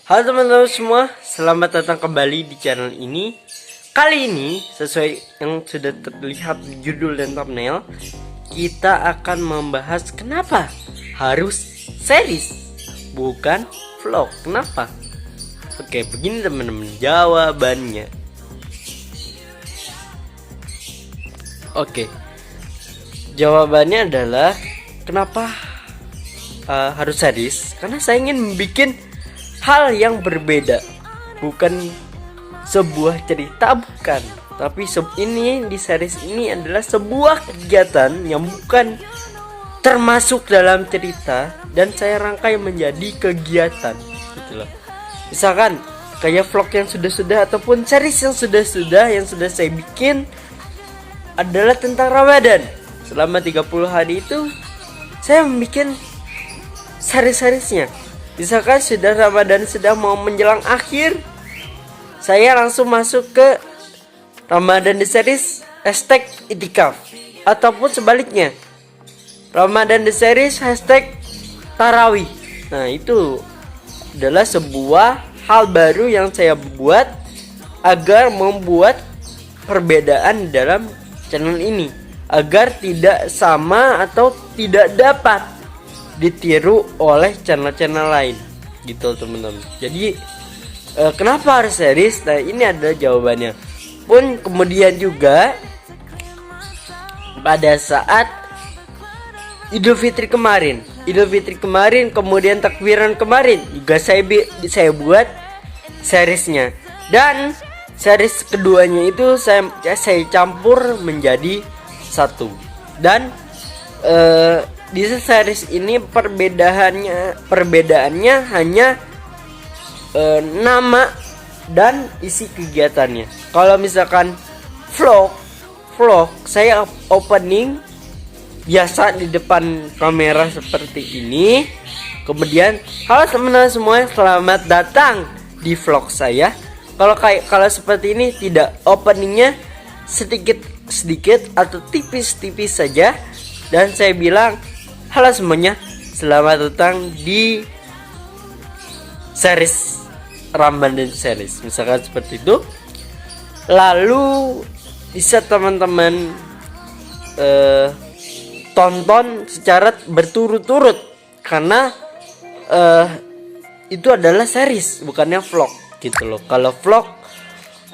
Halo teman-teman semua, selamat datang kembali di channel ini. Kali ini, sesuai yang sudah terlihat di judul dan thumbnail, kita akan membahas kenapa harus series, bukan vlog. Kenapa? Oke, begini teman-teman, jawabannya. Oke, jawabannya adalah kenapa harus series? Karena saya ingin membuat hal yang berbeda, bukan sebuah cerita, bukan, tapi ini di series ini adalah sebuah kegiatan yang bukan termasuk dalam cerita dan saya rangkai menjadi kegiatan gitu loh. Misalkan kayak vlog yang sudah-sudah ataupun series yang sudah-sudah yang sudah saya bikin adalah tentang Ramadan. Selama 30 hari itu saya membuat series-seriesnya. Misalkan sudah Ramadan sudah mau menjelang akhir, saya langsung masuk ke Ramadan The Series hashtag itikaf, ataupun sebaliknya Ramadan The Series hashtag tarawih. Nah, itu adalah sebuah hal baru yang saya buat agar membuat perbedaan dalam channel ini, agar tidak sama atau tidak dapat ditiru oleh channel-channel lain gitu teman-teman. Jadi kenapa harus series? Nah, ini adalah jawabannya. Pun kemudian juga pada saat Idul Fitri kemarin, kemudian takbiran kemarin juga saya buat seriesnya, dan series keduanya itu saya campur menjadi satu. Dan di series ini perbedaannya hanya nama dan isi kegiatannya. Kalau misalkan vlog saya opening biasa di depan kamera seperti ini. Kemudian, halo teman-teman semua, selamat datang di vlog saya. Kalau seperti ini tidak, openingnya sedikit atau tipis saja, dan saya bilang, halo semuanya, selamat datang di series Ramadan series, misalkan seperti itu. Lalu bisa teman-teman tonton secara berturut-turut, karena itu adalah series, bukannya vlog gitu loh. Kalau vlog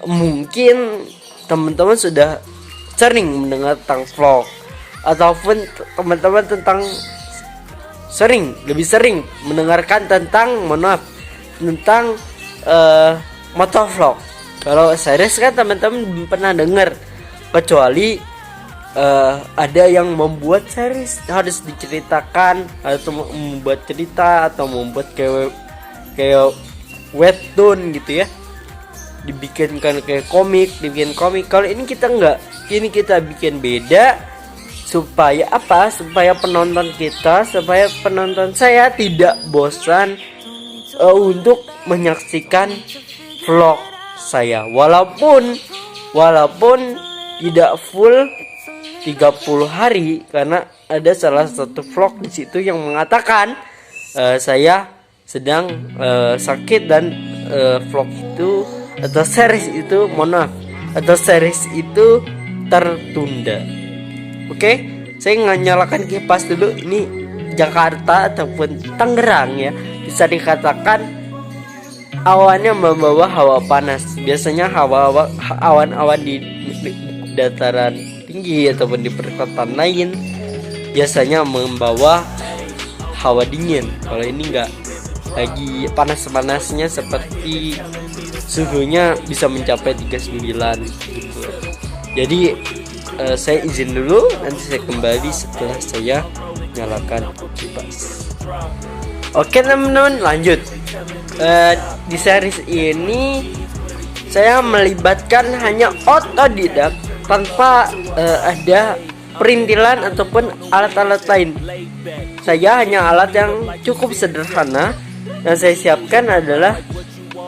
mungkin teman-teman sudah sering mendengar tentang vlog, ataupun teman-teman lebih sering mendengarkan tentang motovlog. Kalau series kan teman-teman belum pernah dengar, kecuali ada yang membuat series harus diceritakan, atau membuat cerita, atau membuat kayak webtoon gitu ya, dibikinkan kayak dibikin komik. Kalau ini kita enggak, ini kita bikin beda. Supaya apa? Supaya penonton saya tidak bosan untuk menyaksikan vlog saya. Walaupun tidak full 30 hari, karena ada salah satu vlog di situ yang mengatakan saya sedang sakit, dan vlog itu atau series itu tertunda. Oke, saya nggak nyalakan kipas dulu. Ini Jakarta ataupun Tangerang ya, bisa dikatakan awannya membawa hawa panas. Biasanya awan-awan di dataran tinggi ataupun di perkotaan lain biasanya membawa hawa dingin. Kalau ini nggak, lagi panas-panasnya, seperti suhunya bisa mencapai 39 gitu. Jadi saya izin dulu, nanti saya kembali setelah saya nyalakan kipas. Oke teman-teman, lanjut. Di series ini saya melibatkan hanya otodidak, tanpa ada perintilan ataupun alat-alat lain. Saya hanya alat yang cukup sederhana yang saya siapkan adalah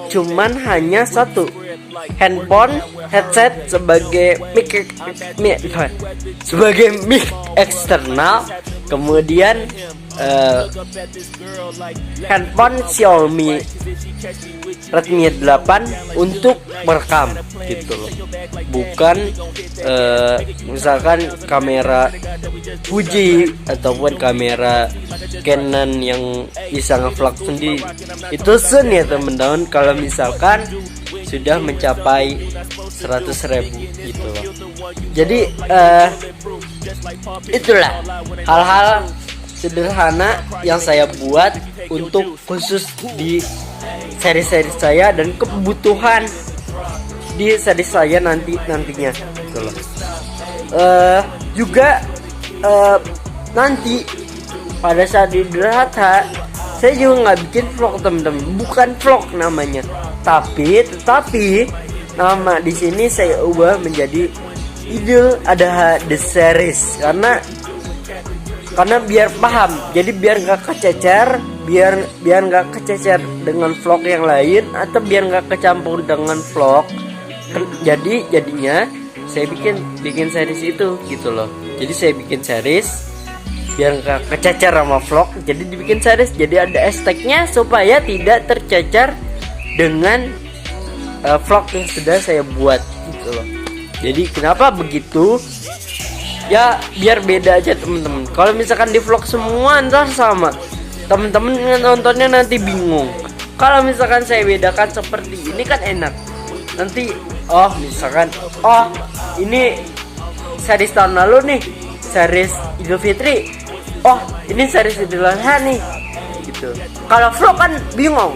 cuman hanya satu, handphone, headset sebagai mic eksternal, kemudian handphone Xiaomi Redmi 8 untuk merekam gitu loh. Bukan misalkan kamera Fuji ataupun kamera Canon yang bisa ngevlog sendiri. Itu sun ya teman-teman kalau misalkan sudah mencapai 100.000 gitu loh. Jadi itulah hal-hal sederhana yang saya buat untuk khusus di seri-seri saya dan kebutuhan di seri saya nantinya gitu loh. Juga nanti pada saat Idul Adha saya juga nggak bikin vlog teman-teman, bukan vlog namanya, tetapi nama di sini saya ubah menjadi Idul Adha The Series karena biar paham, jadi biar nggak kececer, biar nggak kececer dengan vlog yang lain atau biar nggak kecampur dengan vlog. Jadinya saya bikin series itu gitu loh. Jadi saya bikin series biar nggak kececer sama vlog, jadi dibikin series, jadi ada hashtagnya supaya tidak tercecer dengan vlog yang sudah saya buat gitu loh. Jadi kenapa begitu? Ya biar beda aja temen-temen. Kalau misalkan di vlog semua ntar sama, temen-temen nontonnya nanti bingung. Kalau misalkan saya bedakan seperti ini kan enak. Nanti misalkan ini series tahun lalu nih, series Idul Fitri. Ini series Idul Adha nih gitu. Kalau vlog kan bingung.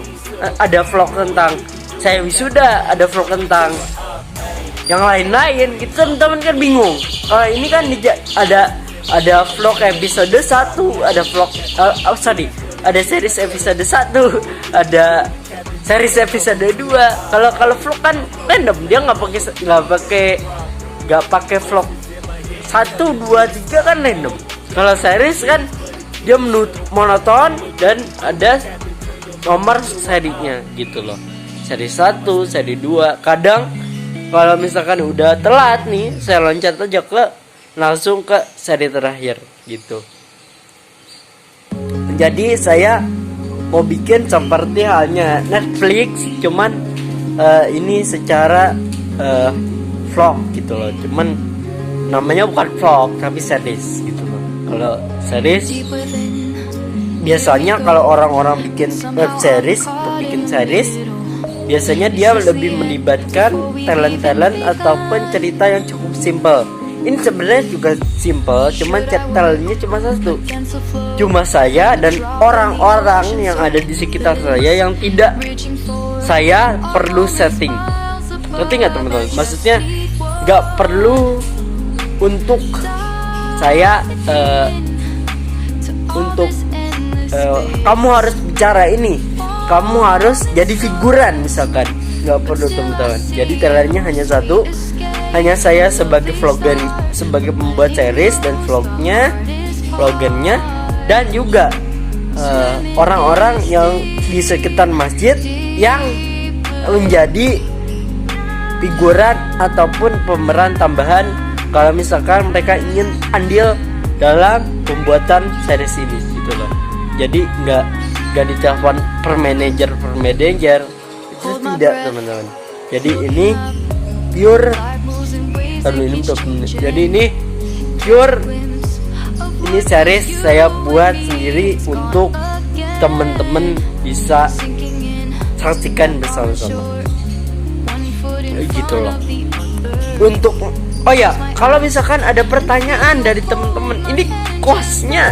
Ada vlog tentang saya wisuda, ada vlog tentang yang lain-lain gitu, teman-teman kan bingung. Kalau ini kan ada vlog episode 1, ada vlog ada series episode 1, ada series episode 2. Kalau vlog kan random, dia nggak pakai vlog 1, 2, 3 kan random. Kalau series kan dia monoton dan ada nomor serinya gitu loh. Seri 1, seri 2. Kadang kalau misalkan udah telat nih, saya loncat aja langsung ke seri terakhir gitu. Jadi saya mau bikin seperti halnya Netflix, cuman ini secara vlog gitu loh. Cuman namanya bukan vlog tapi series gitu loh. Kalau series biasanya kalau orang-orang bikin web series atau bikin series, biasanya dia lebih melibatkan talent ataupun cerita yang cukup simple. Ini sebenarnya juga simple, cuman talentnya cuma satu, cuma saya dan orang-orang yang ada di sekitar saya yang tidak saya perlu setting. Ngerti nggak teman-teman? Maksudnya nggak perlu untuk saya kamu harus bicara ini, kamu harus jadi figuran misalkan, nggak perlu teman-teman. Jadi talentnya hanya satu, hanya saya sebagai vlogger, sebagai pembuat series dan vlogernya, dan juga orang-orang yang di sekitar masjid yang menjadi figuran ataupun pemeran tambahan kalau misalkan mereka ingin andil dalam pembuatan series ini gitu loh. Jadi nggak ditelepon per manager itu tidak teman-teman. Jadi ini pure ini series saya buat sendiri untuk teman-teman bisa saksikan bersama-sama gitu loh. Untuk kalau misalkan ada pertanyaan dari teman-teman, ini kosnya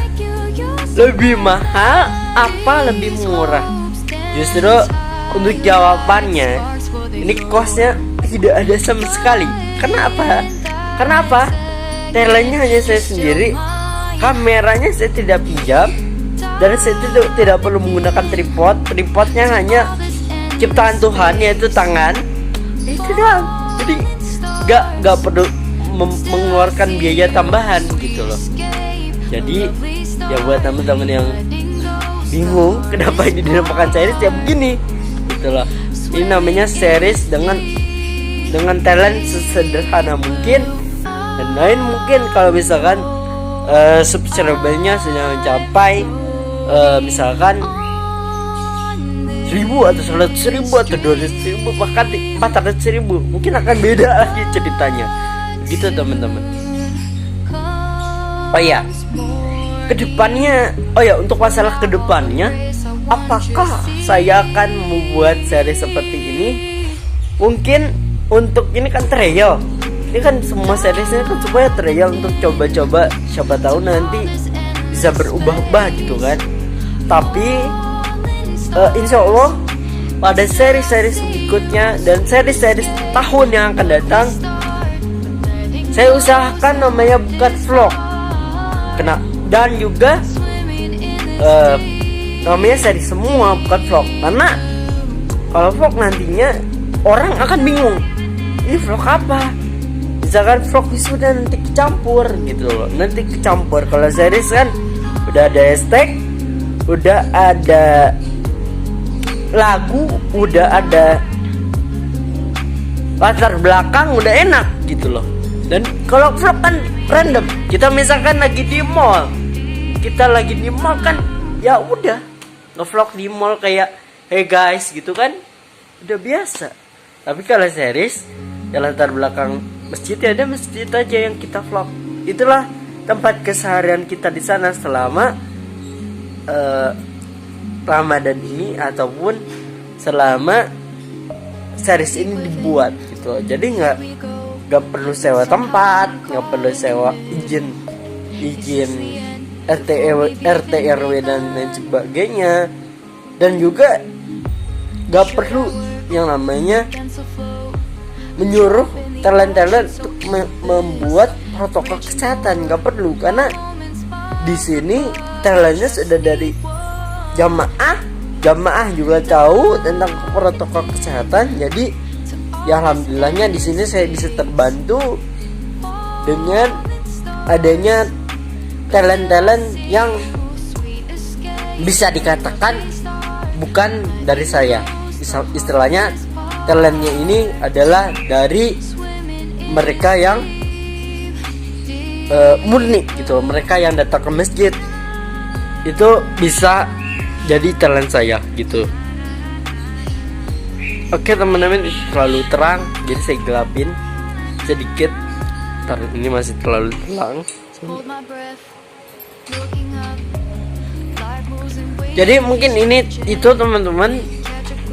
lebih mahal apa lebih murah? Justru untuk jawabannya, ini kosnya tidak ada sama sekali. Kenapa? Talentnya hanya saya sendiri, kameranya saya tidak pinjam, dan saya tidak perlu menggunakan tripod. Tripodnya hanya ciptaan Tuhan, yaitu tangan. Itu doang. Jadi nggak perlu mengeluarkan biaya tambahan gitu loh. Jadi ya buat teman-teman yang bingung kenapa ini dinamakan series, ya begini gitu loh. Ini namanya series dengan dengan talent sesederhana mungkin, dan lain mungkin kalau misalkan subscribernya sudah mencapai misalkan 1000 atau 100.000 atau 200.000 bahkan 400.000, mungkin akan beda lagi ceritanya gitu teman-teman. Oh ya, kedepannya, untuk masalah kedepannya, apakah saya akan membuat seri seperti ini? Mungkin untuk ini kan trial, ini kan semua seriesnya kan supaya trial untuk coba-coba, siapa tahu nanti bisa berubah-ubah gitu kan. Tapi insya Allah pada seri-seri berikutnya dan seri-seri tahun yang akan datang, saya usahakan namanya bukan vlog, dan juga namanya seri semua bukan vlog. Karena kalau vlog nantinya orang akan bingung, ini vlog apa? Misalkan vlog wisuda nanti kecampur gitu loh, nanti kecampur. Kalau series kan udah ada hashtag, udah ada lagu, udah ada latar belakang, udah enak gitu loh. Dan kalau vlog kan random, kita misalkan lagi di mall, kan ya udah nge-vlog di mall kayak hey guys gitu kan, udah biasa. Tapi kalau series ya latar belakang masjid, ya ada masjid aja yang kita vlog. Itulah tempat keseharian kita di sana selama Ramadan ini ataupun selama series ini dibuat gitu. Jadi nggak perlu sewa tempat, nggak perlu sewa izin RT RW dan lain sebagainya, dan juga nggak perlu yang namanya menyuruh talent untuk membuat protokol kesehatan. Nggak perlu, karena di sini talentnya sudah dari jamaah juga tahu tentang protokol kesehatan. Jadi ya alhamdulillahnya di sini saya bisa terbantu dengan adanya talent yang bisa dikatakan bukan dari saya. Istilahnya talentnya ini adalah dari mereka yang murni gitu, mereka yang datang ke masjid itu bisa jadi talent saya gitu. Oke teman-teman, terlalu terang jadi saya gelapin sedikit. Ini masih terlalu terang. Jadi mungkin itu teman-teman,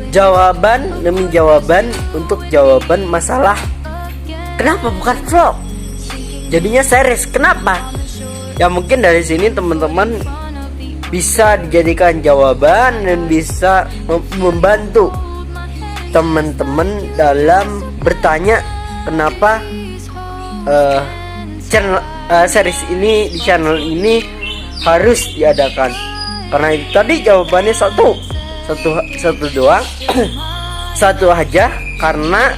jawaban demi jawaban untuk jawaban masalah kenapa bukan vlog, jadinya series. Kenapa? Ya mungkin dari sini teman-teman bisa dijadikan jawaban dan bisa membantu teman-teman dalam bertanya kenapa series ini di channel ini harus diadakan. Karena itu tadi jawabannya satu doang. Satu aja, karena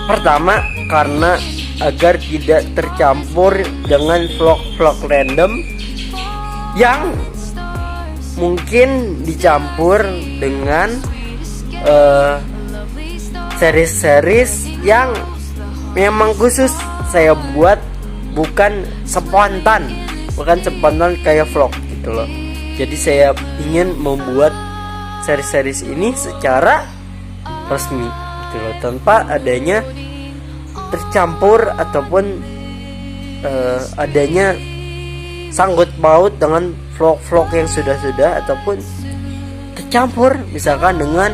pertama karena agar tidak tercampur dengan vlog-vlog random yang mungkin dicampur dengan series-series yang memang khusus saya buat, bukan spontan kayak vlog gitu loh. Jadi saya ingin membuat series-series ini secara resmi gitu loh, tanpa adanya tercampur ataupun adanya sangkut paut dengan vlog-vlog yang sudah ataupun tercampur misalkan dengan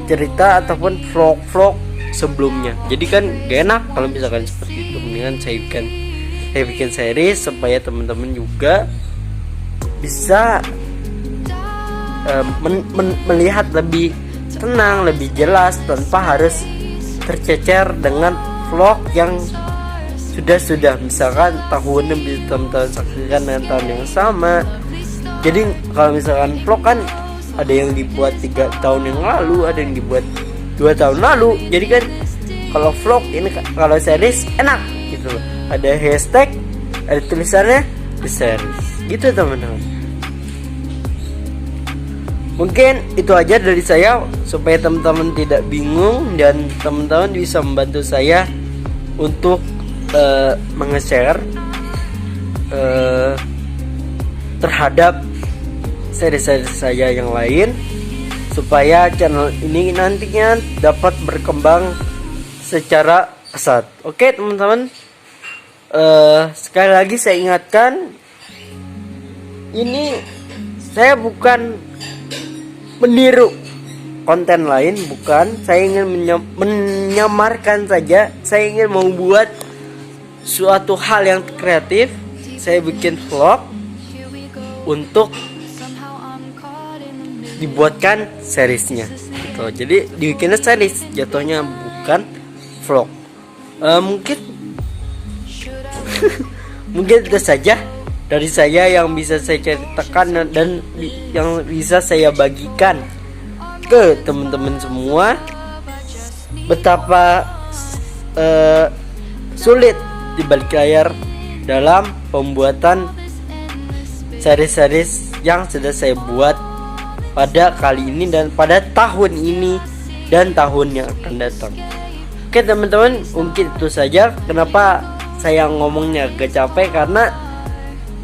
cerita ataupun vlog-vlog sebelumnya. Jadi kan gak enak kalau misalkan seperti itu. Mendingan saya bikin series supaya teman-teman juga bisa melihat lebih tenang, lebih jelas, tanpa harus tercecer dengan vlog yang sudah misalkan tahun lebih teman-teman saksikan dengan tahun yang sama. Jadi kalau misalkan vlog kan ada yang dibuat 3 tahun yang lalu, ada yang dibuat 2 tahun lalu. Jadi kan kalau vlog ini, kalau series enak gitu loh, ada hashtag, ada tulisannya The Series gitu teman-teman. Mungkin itu aja dari saya supaya teman-teman tidak bingung dan teman-teman bisa membantu saya untuk menge-share terhadap seri-seri saya yang lain supaya channel ini nantinya dapat berkembang secara pesat. Oke teman-teman, sekali lagi saya ingatkan, ini saya bukan meniru konten lain, bukan. Saya ingin menyamarkan saja. Saya ingin membuat suatu hal yang kreatif. Saya bikin vlog untuk dibuatkan seriesnya gitu. Jadi dibikinnya series, jatuhnya bukan vlog. Mungkin mungkin itu saja dari saya yang bisa saya ceritakan dan yang bisa saya bagikan ke teman-teman semua, betapa sulit di balik layar dalam pembuatan series-series yang sudah saya buat pada kali ini dan pada tahun ini dan tahun yang akan datang. Oke teman-teman, mungkin itu saja. Kenapa saya ngomongnya agak capek, karena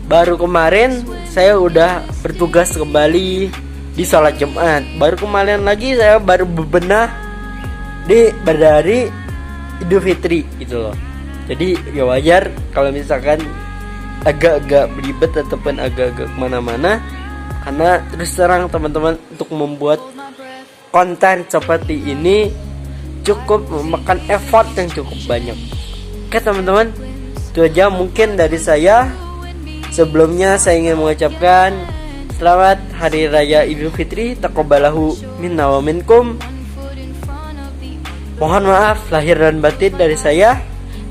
baru kemarin saya udah bertugas kembali di sholat Jumat. Baru kemarin lagi saya baru bebenah dari Idul Fitri gitu loh. Jadi ya wajar kalau misalkan agak-agak belibet ataupun agak-agak kemana-mana, karena terus terang teman-teman, untuk membuat konten seperti ini cukup memakan effort yang cukup banyak. Oke teman-teman, itu aja mungkin dari saya. Sebelumnya saya ingin mengucapkan selamat Hari Raya Idul Fitri, taqabbalahu minna wa minkum. Mohon maaf lahir dan batin dari saya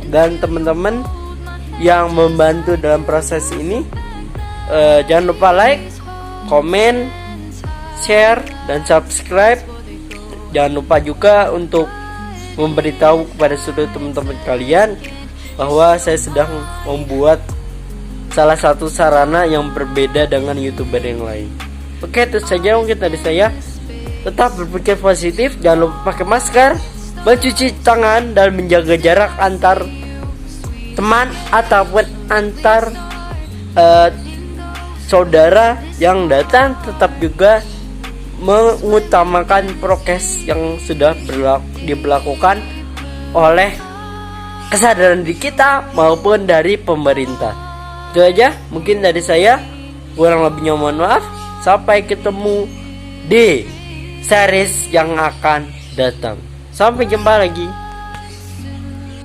dan teman-teman yang membantu dalam proses ini. Jangan lupa like, komen, share, dan subscribe. Jangan lupa juga untuk memberitahu kepada seluruh teman-teman kalian bahwa saya sedang membuat salah satu sarana yang berbeda dengan YouTuber yang lain. Oke, itu saja mungkin dari saya. Tetap berpikir positif, jangan lupa pakai masker, mencuci tangan, dan menjaga jarak antar teman ataupun antar saudara yang datang. Tetap juga mengutamakan prokes yang sudah diberlakukan oleh kesadaran diri kita maupun dari pemerintah. Itu aja mungkin dari saya. Kurang lebihnya mohon maaf. Sampai ketemu di series yang akan datang. Sampai jumpa lagi.